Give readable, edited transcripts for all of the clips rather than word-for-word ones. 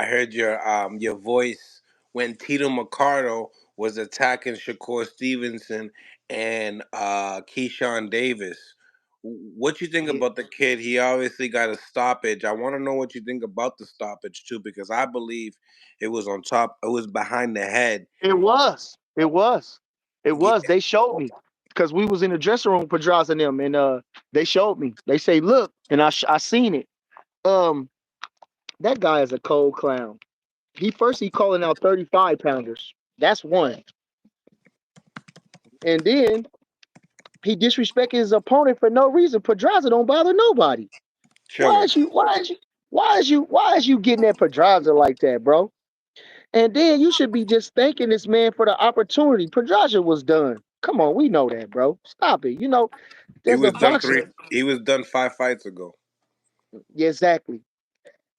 I heard your voice when Tito Mardo was attacking Shakur Stevenson and Keyshawn Davis. What you think Yeah, about the kid? He obviously got a stoppage. I want to know what you think about the stoppage too, because I believe it was on top. It was behind the head. it was. It was. It Yeah, was. They showed me because we was in the dressing room, Pedraza and them, and they showed me. They say, "Look," and I seen it. Um, that guy is a cold clown. He calling out 35 pounders. That's one, and then he disrespected his opponent for no reason. Pedraza don't bother nobody. Why sugar. is you? Why is you? Why is you? Why is you getting at Pedraza like that, bro? And then you should be just thanking this man for the opportunity. Pedraza was done. Come on, we know that, bro. Stop it. He There's a was done three. boxer. He was done 5 fights ago. Yeah, exactly.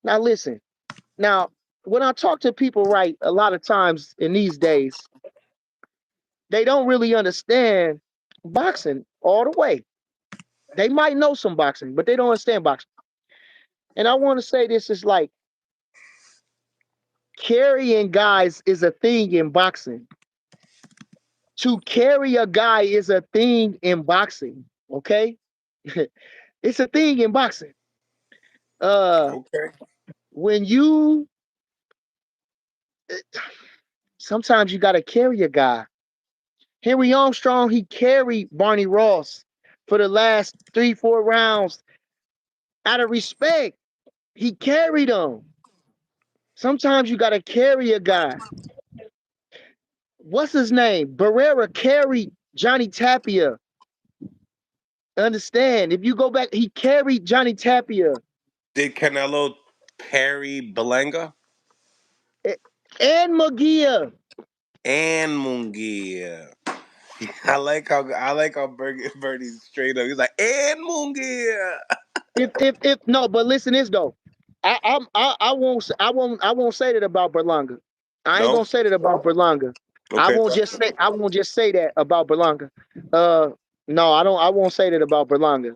Now listen. Now, when I talk to people, right, a lot of times in these days, they don't really understand boxing all the way. They might know some boxing, but they don't understand boxing. And I want to say this is like carrying guys is a thing in boxing. To carry a guy is a thing in boxing. Okay, it's a thing in boxing. Uh, Okay. when you sometimes you gotta carry a guy. Henry Armstrong, he carried Barney Ross for the last 3, 4 rounds out of respect. He carried him. Sometimes you gotta carry a guy. What's his name? Barrera carried Johnny Tapia. Understand? If you go back, he carried Johnny Tapia Did Canelo parry Belanga a- and Magia. and Mungia? I like how Bernie's straight up. He's like and Mungia. If no, but listen this though. I won't say that about Berlanga. I ain't No. gonna say that about Berlanga. Okay. I won't just say that about Berlanga. Uh no, I won't say that about Berlanga.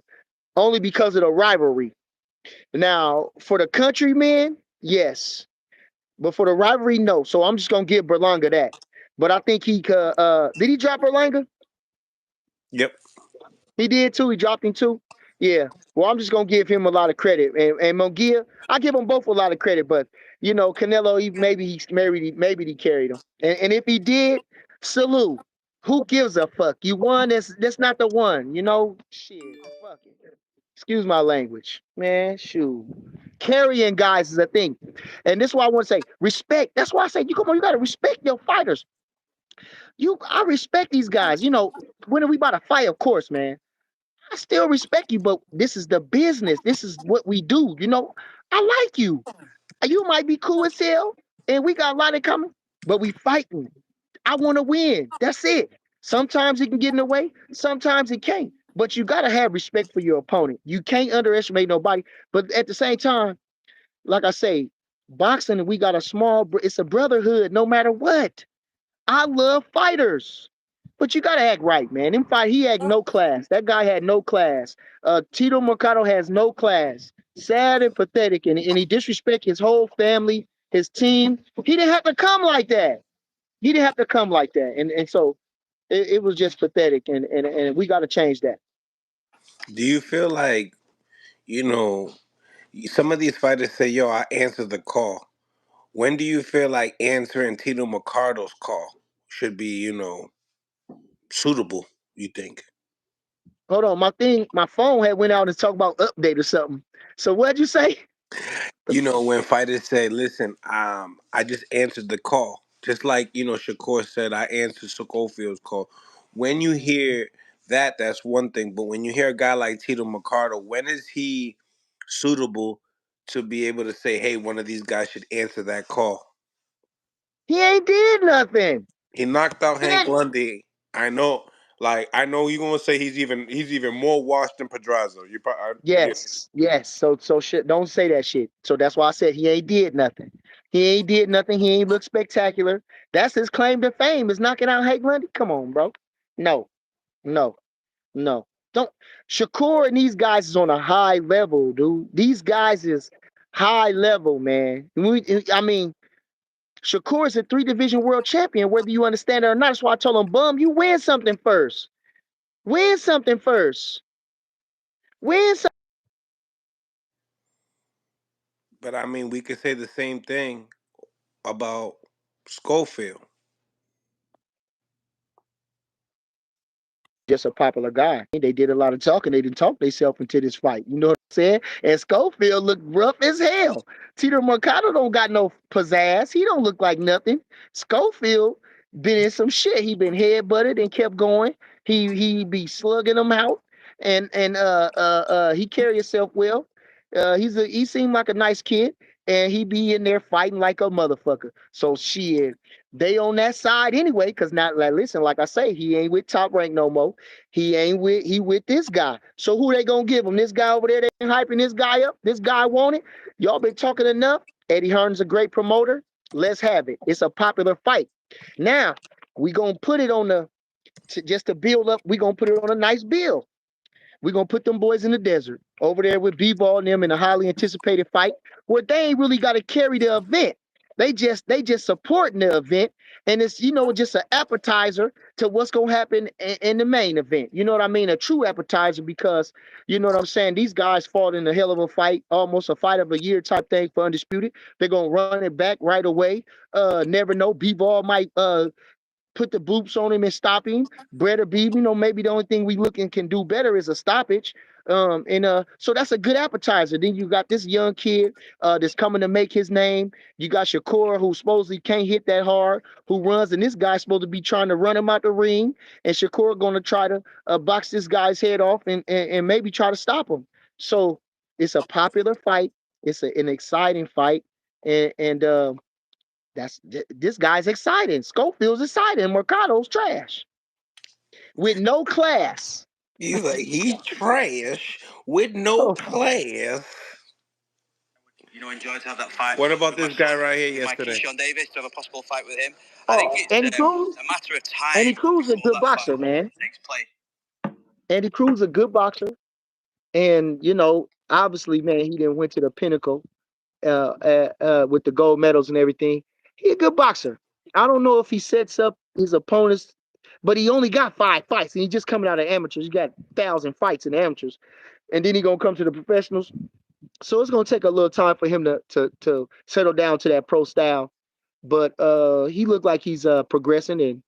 Only because of the rivalry. Now, for the countrymen, yes. But for the rivalry, no. So I'm just gonna give Berlanga that. But I think he could did he drop Berlanga? Yep. He did too. He dropped him too. Yeah. Well, I'm just gonna give him a lot of credit, and Munguia, I give them both a lot of credit. But Canelo, maybe he carried him, and if he did, salute. Who gives a fuck? You won. That's not the one. Shit. Fuck it. Excuse my language, man. Shoot. Carrying guys is a thing, and this is why I want to say respect. That's why I say you come on. You gotta respect your fighters. I respect these guys. When are we about to fight? Of course, man. I still respect you, but this is the business. This is what we do. I like you. You might be cool as hell, and we got a lot in common, but we fighting. I want to win. That's it. Sometimes it can get in the way, sometimes it can't. But you gotta have respect for your opponent. You can't underestimate nobody. But at the same time, like I say, boxing, we got it's a brotherhood no matter what. I love fighters. But you gotta act right, man. He had no class. That guy had no class. Tito Mercado has no class. Sad and pathetic, and he disrespect his whole family, his team. He didn't have to come like that. He didn't have to come like that, and so it was just pathetic, and we got to change that. Do you feel like you know some of these fighters say, "Yo, I answered the call." When do you feel like answering Tito Mercado's call should be, suitable? You think? Hold on, my phone had went out and talked about update or something. So what'd you say? When fighters say, "Listen, I just answered the call," just like Shakur said, "I answered Sokofield's call." When you hear that, that's one thing. But when you hear a guy like Tito Mercado, when is he suitable to be able to say, "Hey, one of these guys should answer that call"? He ain't did nothing. He knocked out He Hank ain't. Lundy. I know. Like I know you're gonna say he's even more washed than Pedraza. You probably yeah. Yes, yes. So shit. Don't say that shit. So that's why I said he ain't did nothing. He ain't did nothing. He ain't look spectacular. That's his claim to fame is knocking out Hank Lundy. Come on, bro. No, no, no. Don't. Shakur and these guys is on a high level, dude. These guys is high level, man. I mean, Shakur is a 3 division world champion, whether you understand it or not. That's why I told him, bum, you win something first. Win something first. Win something. But I mean, we could say the same thing about Schofield. Just a popular guy. They did a lot of talking. They didn't talk themselves into this fight. You know what I'm saying? And Schofield looked rough as hell. Tito Mercado don't got no pizzazz. He don't look like nothing. Schofield been in some shit. He been headbutted and kept going. He be slugging them out, and he carry himself well. He seemed like a nice kid, and he be in there fighting like a motherfucker. So shit, they on that side anyway, cause not like listen, like I say, he ain't with Top Rank no more. He with this guy. So who they gonna give him? This guy over there, they hyping this guy up. This guy want it. Y'all been talking enough. Eddie Hearn's a great promoter. Let's have it. It's a popular fight. Now we gonna put it on just to build up. We gonna put it on a nice bill. We're gonna put them boys in the desert over there with B-ball and them in a highly anticipated fight where they ain't really gotta carry the event. They just supporting the event, and it's just an appetizer to what's gonna happen in the main event. You know what I mean? A true appetizer because you know what I'm saying. These guys fought in a hell of a fight, almost a fight of a year type thing for undisputed. They're gonna run it back right away. Never know. B-ball might put the boops on him and stop him. Brett or Beeb, maybe the only thing we looking can do better is a stoppage. And so that's a good appetizer. Then you got this young kid that's coming to make his name. You got Shakur, who supposedly can't hit that hard, who runs, and this guy's supposed to be trying to run him out the ring. And Shakur going to try to box this guy's head off and maybe try to stop him. So it's a popular fight. It's an exciting fight. And this guy's exciting. Schofield's exciting. Mercado's trash with no class. He's trash with no Oh, class. Enjoy to have that fight. What about with this guy right here my yesterday? Keyshawn Davis to have a possible fight with him. I think oh, it's Andy Cruz. a matter of Andy time Cruz a before good that boxer, fight man. takes place. Andy Cruz a good boxer, and obviously, man, he didn't went to the pinnacle with the gold medals and everything. He a good boxer. I don't know if he sets up his opponents, but he only got 5 fights, and he just coming out of amateurs. He got 1,000 fights in amateurs, and then he gonna come to the professionals. So it's gonna take a little time for him to settle down to that pro style. But he looked like he's progressing, and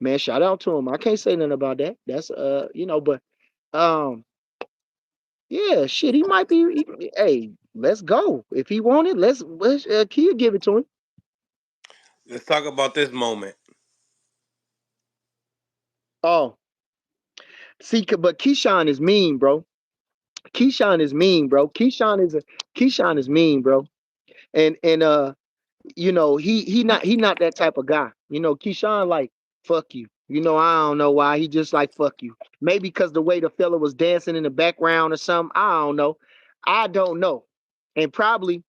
man, shout out to him. I can't say nothing about that. That's but um yeah, shit, he might be. Hey, let's go. If he want it, let's Kia give it to him. Let's talk about this moment. Oh, see, but Keyshawn is mean, bro. Keyshawn is mean, bro. Keyshawn is mean, bro. And he not that type of guy. Keyshawn like fuck you. I don't know why he just like fuck you. Maybe because the way the fella was dancing in the background or something. I don't know. I don't know. And probably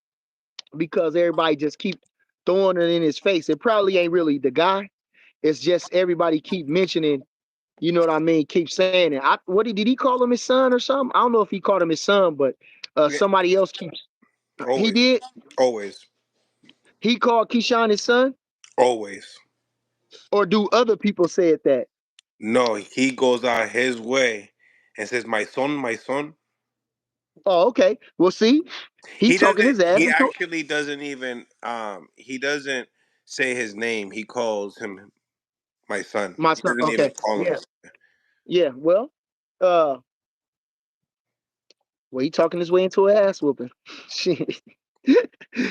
because everybody just keep throwing it in his face. It probably ain't really the guy. It's just everybody keep mentioning. You know what I mean? Keep saying it. Did he call him his son or something? I don't know if he called him his son, but Yeah, somebody else keeps. He always, did. always, He called Keyshawn his son. always. Or do other people say it that? No, he goes out his way and says, "My son, my son." Oh, okay. Well, see, he He talking doesn't. his ass He into actually doesn't even. He doesn't say his name. He calls him my son. my He son. doesn't even Okay. call him. Yeah. Yeah. Uh, well, he talking his way into an ass whooping. Shit.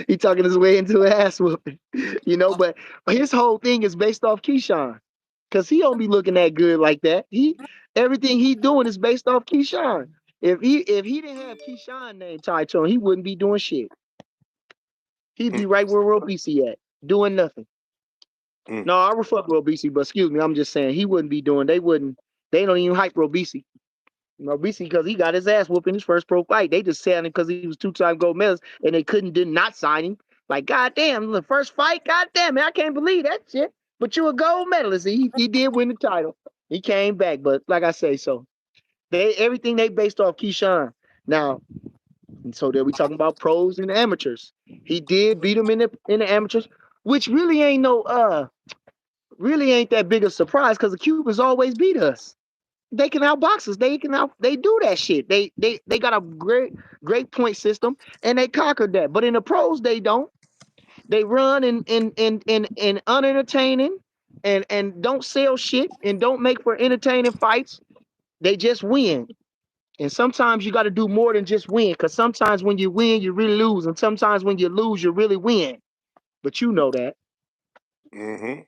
He talking his way into an ass whooping. But his whole thing is based off Keyshawn. Cause he don't be looking that good like that. Everything he doing is based off Keyshawn. If he didn't have Keyshawn name tied to him, he wouldn't be doing shit. He'd Mm, be right where Robisi at, doing nothing. mm. No, I would fuck Robisi, but excuse me, I'm just saying he wouldn't be doing. They don't even hype Robisi. Robisi because he got his ass whooped in his first pro fight. They just said him because he was 2-time gold medalist and they did not sign him. Like goddamn, the first fight, goddamn it, I can't believe that shit. But you a gold medalist. He did win the title. He came back, but like I say, so everything they based off Keyshawn. Now And so then we talking about pros and amateurs. He did beat him in the amateurs, which really ain't really ain't that big a surprise because the Cubans always beat us. They can outbox us. They do that shit. They got a great point system and they conquered that. But in the pros, they don't. They run and unentertaining and don't sell shit and don't make for entertaining fights. They just win. And sometimes you got to do more than just win, because sometimes when you win, you really lose, and sometimes when you lose, you really win. But you know that. Mm-hmm.